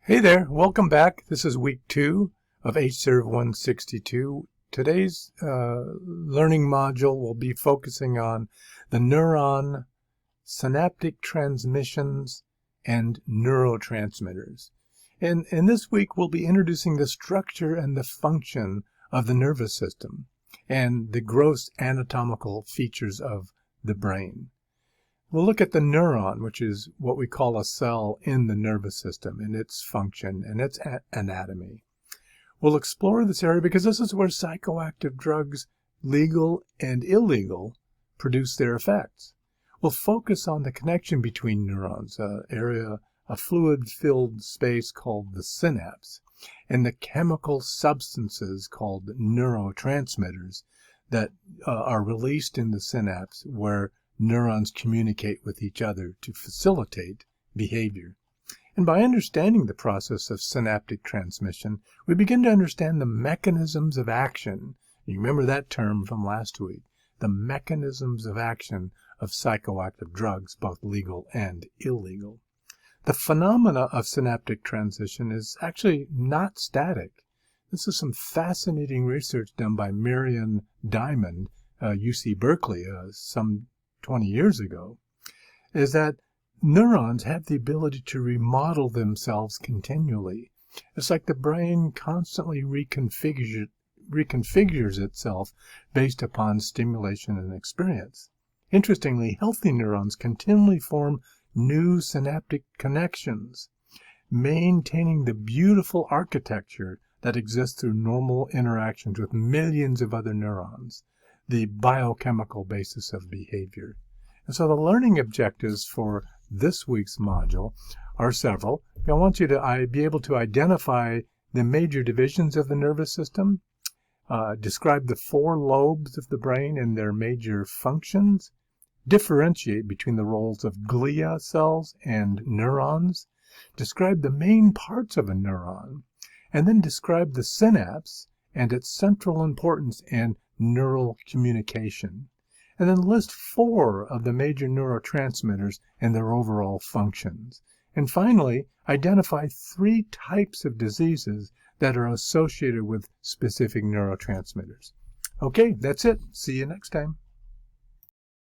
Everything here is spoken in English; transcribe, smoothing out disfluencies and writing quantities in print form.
Hey there, welcome back. This is week 2 of HSERV 162. Today's learning module will be focusing on the neuron, synaptic transmissions, and neurotransmitters. And this week we'll be introducing the structure and the function of the nervous system and the gross anatomical features of the brain. We'll look at the neuron, which is what we call a cell in the nervous system, and its function and its anatomy. We'll explore this area because this is where psychoactive drugs, legal and illegal, produce their effects. We'll focus on the connection between neurons, a fluid-filled space called the synapse, and the chemical substances called neurotransmitters that are released in the synapse where neurons communicate with each other to facilitate behavior. And by understanding the process of synaptic transmission, we begin to understand the mechanisms of action. You remember that term from last week, the mechanisms of action of psychoactive drugs, both legal and illegal. The phenomena of synaptic transition is actually not static. This is some fascinating research done by Marion Diamond, UC Berkeley, some 20 years ago, is that neurons have the ability to remodel themselves continually. It's like the brain constantly reconfigures itself based upon stimulation and experience. Interestingly, healthy neurons continually form new synaptic connections, maintaining the beautiful architecture that exists through normal interactions with millions of other neurons, the biochemical basis of behavior. And so the learning objectives for this week's module are several. I want you to be able to identify the major divisions of the nervous system, describe the 4 lobes of the brain and their major functions, differentiate between the roles of glia cells and neurons, describe the main parts of a neuron, and then describe the synapse and its central importance in neural communication. And then list 4 of the major neurotransmitters and their overall functions. And finally, identify 3 types of diseases that are associated with specific neurotransmitters. Okay, that's it. See you next time.